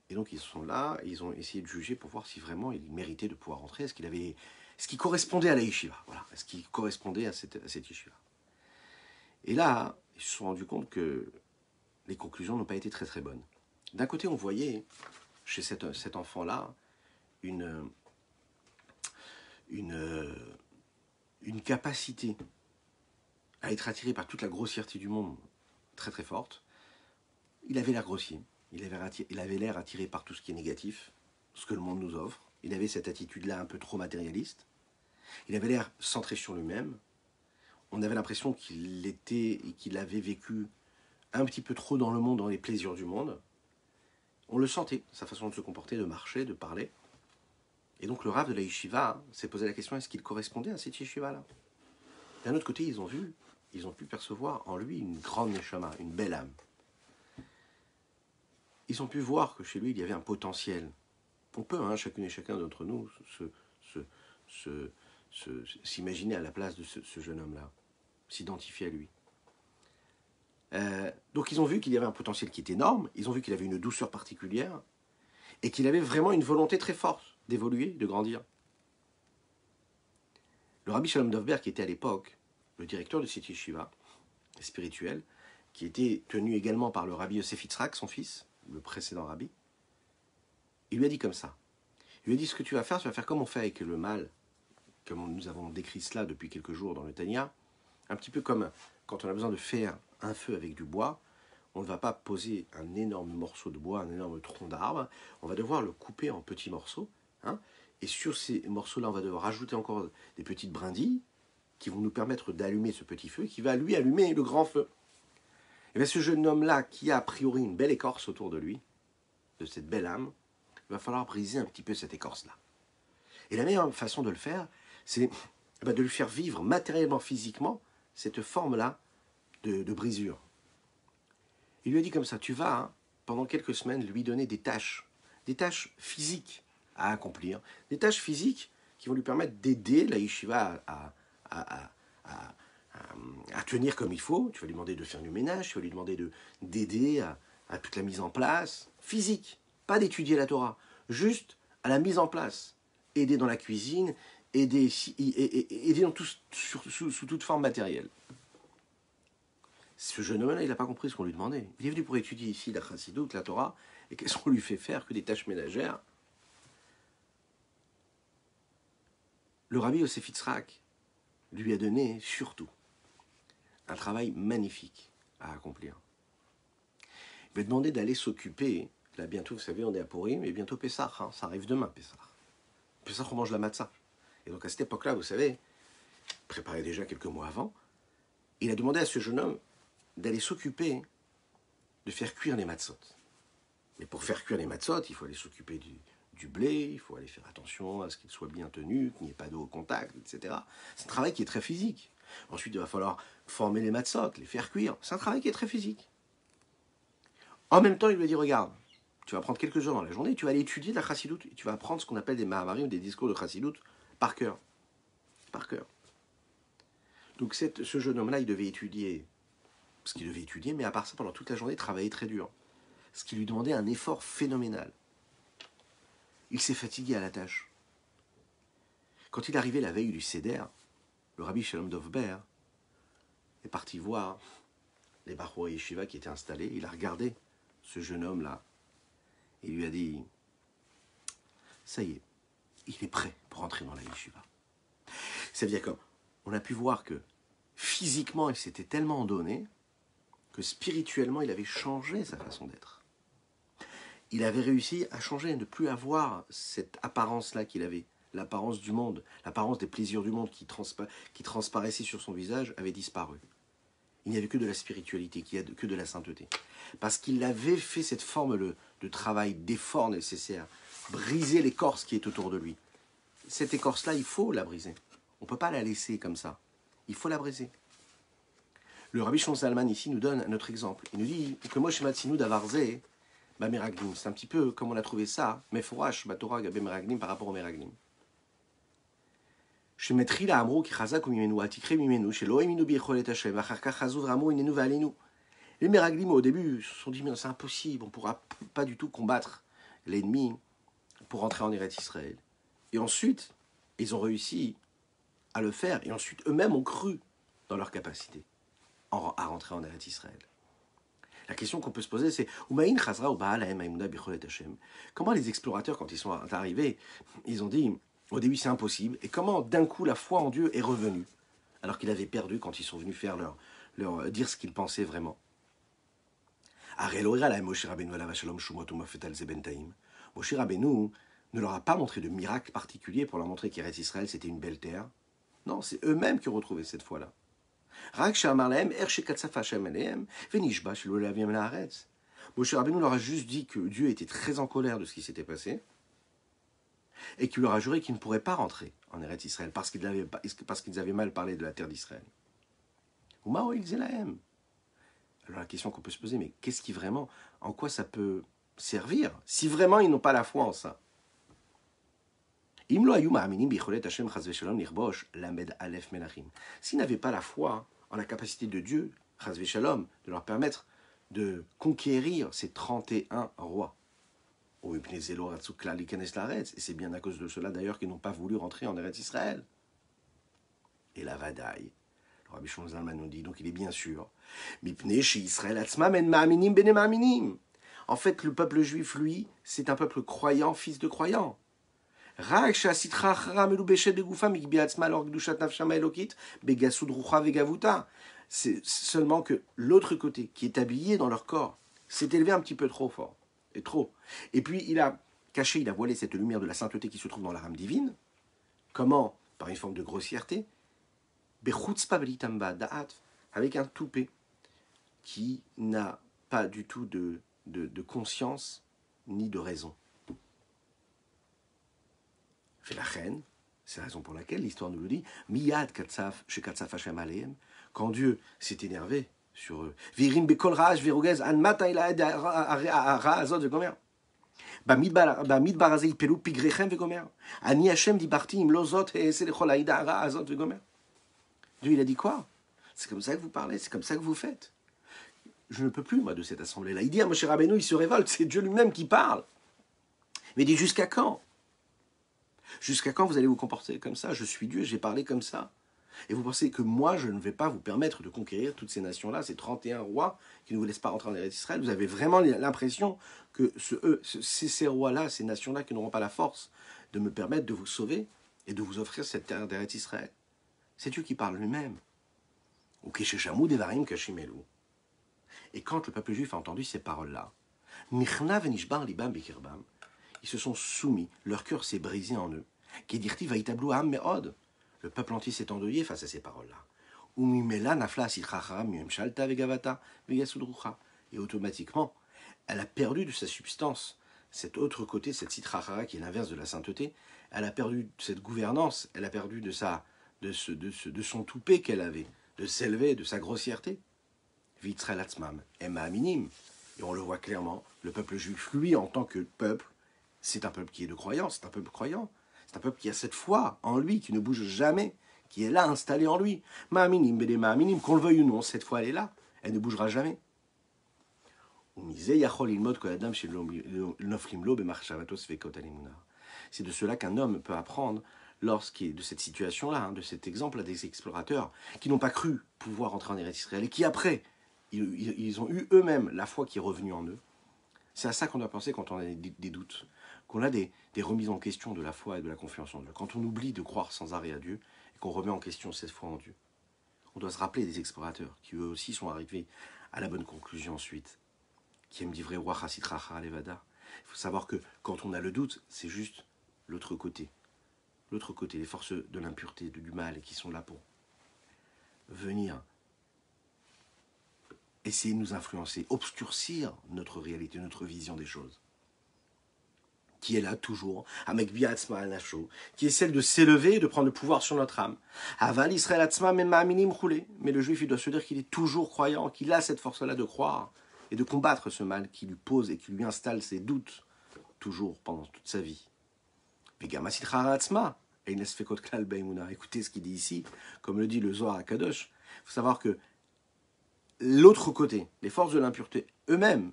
Et donc ils sont là, ils ont essayé de juger pour voir si vraiment il méritait de pouvoir rentrer. Est-ce qu'il correspondait à la yeshiva, voilà. Est-ce qu'il correspondait à cette yeshiva. Et là, ils se sont rendus compte que les conclusions n'ont pas été très très bonnes. D'un côté, on voyait chez cet enfant-là une, une, une capacité à être attiré par toute la grossièreté du monde très très forte. Il avait l'air grossier, il avait l'air attiré par tout ce qui est négatif, ce que le monde nous offre. Il avait cette attitude-là un peu trop matérialiste. Il avait l'air centré sur lui-même. On avait l'impression qu'il avait vécu un petit peu trop dans le monde, dans les plaisirs du monde. On le sentait, sa façon de se comporter, de marcher, de parler. Et donc le Rav de la yeshiva s'est posé la question, est-ce qu'il correspondait à cette yeshiva-là? D'un autre côté, ils ont pu percevoir en lui une grande neshama, une belle âme. Ils ont pu voir que chez lui, il y avait un potentiel. On peut, chacune et chacun d'entre nous, s'imaginer à la place de ce jeune homme-là, s'identifier à lui. Donc ils ont vu qu'il y avait un potentiel qui était énorme, ils ont vu qu'il avait une douceur particulière, et qu'il avait vraiment une volonté très forte d'évoluer, de grandir. Le Rabbi Shalom Dovber, qui était à l'époque le directeur de cette yeshiva spirituelle, qui était tenu également par le Rabbi Yosef Yitzhak, son fils, le précédent Rabbi, il lui a dit comme ça. Il lui a dit, ce que tu vas faire comme on fait avec le mal, comme nous avons décrit cela depuis quelques jours dans le Tanya, un petit peu comme quand on a besoin de faire un feu avec du bois, on ne va pas poser un énorme morceau de bois, un énorme tronc d'arbre, on va devoir le couper en petits morceaux, et sur ces morceaux-là, on va devoir rajouter encore des petites brindilles qui vont nous permettre d'allumer ce petit feu, qui va lui allumer le grand feu. Et bien ce jeune homme-là, qui a a priori une belle écorce autour de lui, de cette belle âme, il va falloir briser un petit peu cette écorce-là. Et la meilleure façon de le faire, c'est de lui faire vivre matériellement, physiquement, cette forme-là de brisure. Il lui a dit comme ça, tu vas, pendant quelques semaines, lui donner des tâches physiques à accomplir, des tâches physiques qui vont lui permettre d'aider la yeshiva à tenir comme il faut. Tu vas lui demander de faire du ménage, tu vas lui demander d'aider à toute la mise en place, physique, pas d'étudier la Torah, juste à la mise en place, aider dans la cuisine, aider dans sous toute forme matérielle. Ce jeune homme-là, il n'a pas compris ce qu'on lui demandait. Il est venu pour étudier ici la Chassidoute, la Torah, et qu'est-ce qu'on lui fait faire que des tâches ménagères? Le Rabbi Yosef Yitzhak lui a donné surtout un travail magnifique à accomplir. Il lui a demandé d'aller s'occuper, là bientôt, vous savez, on est à Purim, et bientôt Pessah, ça arrive demain, Pessah. Pessah, on mange la matzah. Et donc à cette époque-là, vous savez, préparé déjà quelques mois avant, il a demandé à ce jeune homme d'aller s'occuper de faire cuire les matzot. Mais pour faire cuire les matzot, il faut aller s'occuper du blé, il faut aller faire attention à ce qu'il soit bien tenu, qu'il n'y ait pas d'eau au contact, etc. C'est un travail qui est très physique. Ensuite, il va falloir former les matzot, les faire cuire. C'est un travail qui est très physique. En même temps, il lui a dit, regarde, tu vas prendre quelques heures dans la journée, tu vas aller étudier la Chassidoute, et tu vas apprendre ce qu'on appelle des Mahamarim, des discours de Chassidoute, par cœur. Par cœur. Donc ce jeune homme-là, il devait étudier ce qu'il devait étudier, mais à part ça, pendant toute la journée, travailler très dur. Ce qui lui demandait un effort phénoménal. Il s'est fatigué à la tâche. Quand il est arrivé la veille du Seder, le Rabbi Shalom Dovber est parti voir les Bachor Yeshiva qui étaient installés. Il a regardé ce jeune homme-là. Il lui a dit, ça y est, il est prêt pour entrer dans la Yeshiva. C'est-à-dire qu'on a pu voir que physiquement, il s'était tellement donné que spirituellement, il avait changé sa façon d'être. Il avait réussi à changer, à ne plus avoir cette apparence-là qu'il avait. L'apparence du monde, l'apparence des plaisirs du monde qui transparaissait sur son visage avait disparu. Il n'y avait que de la spiritualité, que de la sainteté. Parce qu'il avait fait cette forme de travail, d'effort nécessaire, briser l'écorce qui est autour de lui. Cette écorce-là, il faut la briser. On ne peut pas la laisser comme ça. Il faut la briser. Le Rabbi Shlomo Zalman ici nous donne un autre exemple. Il nous dit que Moshe Matzinu Davarze, Meraglim. C'est un petit peu comme on a trouvé ça, Meforash, Batorah, Gabe Meraglim par rapport au Meraglim. Shemetrila Amrou ki chazak ou mimenu, atikre mimenu, shelo eminu biyecholet Hashem, vachar kach chazou v'ramou inenu v'alenu. Les Meraglim au début se sont dit mais c'est impossible, on ne pourra pas du tout combattre l'ennemi pour entrer en Eretz Israël. Et ensuite, ils ont réussi à le faire, et ensuite eux-mêmes ont cru dans leur capacité à rentrer en Eretz Israël. La question qu'on peut se poser, c'est Umaïn Chazra ou Baal Haem Haïmouna Bicholet Hashem. Comment les explorateurs, quand ils sont arrivés, ils ont dit au début c'est impossible, et comment d'un coup la foi en Dieu est revenue, alors qu'ils avaient perdu quand ils sont venus faire dire ce qu'ils pensaient vraiment. Moshe Rabbeinu ne leur a pas montré de miracle particulier pour leur montrer qu'Eretz Israël c'était une belle terre. Non, c'est eux-mêmes qui ont retrouvé cette foi-là. Moshe Rabbeinu leur a juste dit que Dieu était très en colère de ce qui s'était passé et qu'il leur a juré qu'ils ne pourraient pas rentrer en Eretz Israël parce qu'ils avaient mal parlé de la terre d'Israël. Alors la question qu'on peut se poser, mais qu'est-ce qui vraiment, en quoi ça peut servir si vraiment ils n'ont pas la foi en ça? S'ils n'avaient pas la foi en la capacité de Dieu, de leur permettre de conquérir ces 31 rois. Et c'est bien à cause de cela d'ailleurs qu'ils n'ont pas voulu rentrer en Eretz Israël. Et la Vadaï, le Rabbi Shlomo Zalman nous dit, donc il est bien sûr, en fait, le peuple juif, lui, c'est un peuple croyant, fils de croyants. C'est seulement que l'autre côté, qui est habillé dans leur corps, s'est élevé un petit peu trop fort. Et trop. Et puis il a voilé cette lumière de la sainteté qui se trouve dans la rame divine. Comment? Par une forme de grossièreté. Avec un toupet qui n'a pas du tout de conscience ni de raison. Fait la reine, c'est la raison pour laquelle l'histoire nous le dit, Miyad Katsaf, chez Katsaf Hashem Aleem, quand Dieu s'est énervé sur eux, Virim Bekol Raj, Virugez, An Mataila Azot Vegomer, Bamidbar Azei Pelou, Pigrechem Vegomer, Ani Hashem Dibarti, Im Lozot, et Selechol Aïda Azot Vegomer. Dieu, il a dit quoi? C'est comme ça que vous parlez, c'est comme ça que vous faites. Je ne peux plus, moi, de cette assemblée-là. Il dit à Moshe Rabbeinu, il se révolte, c'est Dieu lui-même qui parle. Mais il dit, jusqu'à quand? Jusqu'à quand vous allez vous comporter comme ça? Je suis Dieu, j'ai parlé comme ça. Et vous pensez que moi, je ne vais pas vous permettre de conquérir toutes ces nations-là, ces 31 rois qui ne vous laissent pas rentrer en Eretz Israël? Vous avez vraiment l'impression que ces rois-là, ces nations-là qui n'auront pas la force de me permettre de vous sauver et de vous offrir cette terre d'Eretz Israël? C'est Dieu qui parle lui-même. Et quand le peuple juif a entendu ces paroles-là, ils se sont soumis, leur cœur s'est brisé en eux. Le peuple entier s'est endeuillé face à ces paroles-là. Et automatiquement, elle a perdu de sa substance. Cet autre côté, cette citrachara qui est l'inverse de la sainteté, elle a perdu cette gouvernance, elle a perdu de son toupet qu'elle avait, de s'élever, de sa grossièreté. Et on le voit clairement, le peuple juif, lui, en tant que peuple, c'est un peuple qui est de croyance, c'est un peuple croyant, c'est un peuple qui a cette foi en lui, qui ne bouge jamais, qui est là, installé en lui. Ma'aminim, bédé ma'aminim, qu'on le veuille ou non, cette foi, elle est là, elle ne bougera jamais. C'est de cela qu'un homme peut apprendre lorsqu'il est de cette situation-là, de cet exemple-là des explorateurs qui n'ont pas cru pouvoir entrer en Eretz Israël et qui après, ils ont eu eux-mêmes la foi qui est revenue en eux. C'est à ça qu'on doit penser quand on a des doutes, qu'on a des remises en question de la foi et de la confiance en Dieu. Quand on oublie de croire sans arrêt à Dieu et qu'on remet en question cette foi en Dieu. On doit se rappeler des explorateurs qui eux aussi sont arrivés à la bonne conclusion ensuite. Qui aiment d'ivrer roi Chassitracha Levada. Il faut savoir que quand on a le doute, c'est juste l'autre côté. L'autre côté, les forces de l'impureté, du mal, qui sont là pour venir essayer de nous influencer, obscurcir notre réalité, notre vision des choses. Qui est là toujours, avec Biatzma al-Nasho, qui est celle de s'élever et de prendre le pouvoir sur notre âme. Aval Israël Atzma Ma'aminim Choulé. Mais le juif, il doit se dire qu'il est toujours croyant, qu'il a cette force-là de croire et de combattre ce mal qui lui pose et qui lui installe ses doutes toujours pendant toute sa vie. Écoutez ce qu'il dit ici, comme le dit le Zohar HaKadosh. Il faut savoir que l'autre côté, les forces de l'impureté, elles-mêmes,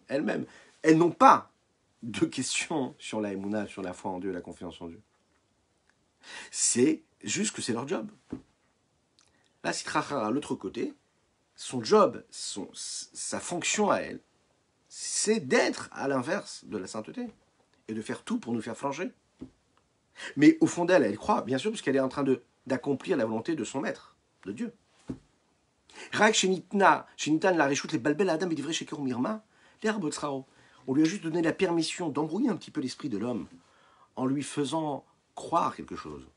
elles n'ont pas de questions sur la Emouna, sur la foi en Dieu, la confiance en Dieu. C'est juste que c'est leur job. La Sitrachara, l'autre côté, son job, sa fonction à elle, c'est d'être à l'inverse de la sainteté et de faire tout pour nous faire flanger. Mais au fond d'elle, elle croit, bien sûr, puisqu'elle est en train d'accomplir la volonté de son maître, de Dieu. Rak Shenitan la réchoute les balbel Adam et livré chez Mirma, les Arbotsrao. On lui a juste donné la permission d'embrouiller un petit peu l'esprit de l'homme en lui faisant croire quelque chose,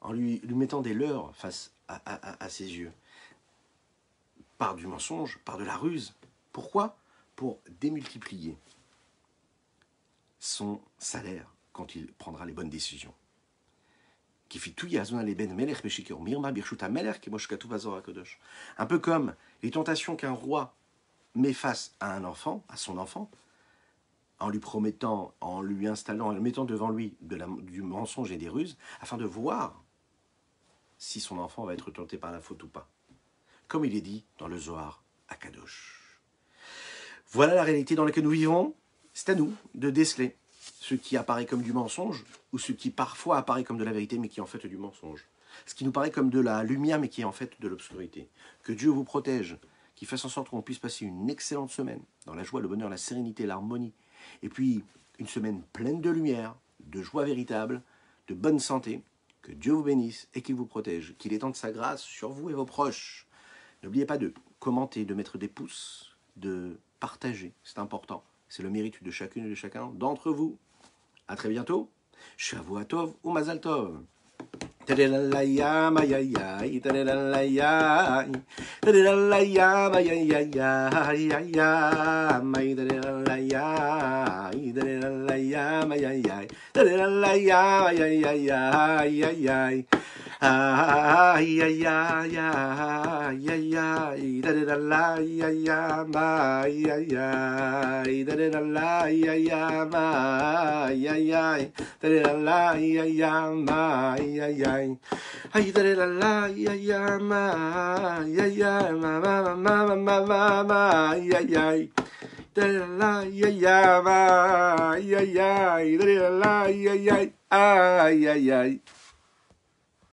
en lui mettant des leurres face à ses yeux, par du mensonge, par de la ruse. Pourquoi? Pour démultiplier son salaire quand il prendra les bonnes décisions. Un peu comme les tentations qu'un roi met face à un enfant, à son enfant, en lui promettant, en lui installant, en le mettant devant lui du mensonge et des ruses, afin de voir si son enfant va être tenté par la faute ou pas. Comme il est dit dans le Zohar à Kadosh. Voilà la réalité dans laquelle nous vivons. C'est à nous de déceler ce qui apparaît comme du mensonge ou ce qui parfois apparaît comme de la vérité mais qui est en fait du mensonge. Ce qui nous paraît comme de la lumière mais qui est en fait de l'obscurité. Que Dieu vous protège, qu'il fasse en sorte qu'on puisse passer une excellente semaine dans la joie, le bonheur, la sérénité, l'harmonie. Et puis une semaine pleine de lumière, de joie véritable, de bonne santé. Que Dieu vous bénisse et qu'il vous protège. Qu'il étende sa grâce sur vous et vos proches. N'oubliez pas de commenter, de mettre des pouces, de partager. C'est important. C'est le mérite de chacune et de chacun d'entre vous. À très bientôt. Shavua Tov ou Mazal Tov. Ay, ay, ay, ay, ay, ay, da da la, ay, ay, ay, ay, ay, da da la, ay, ay, ay, ay, ay, da da la, ay, ay, ay, ay, ay, ay, da la, ay, ay, ay, ay, ay, ma, ma, ma, ma, ma, ma, ay, ay, ay. Da la, ay, ay, ay, ay, ay, da la, ay, ay, ay, ay, ay, ay.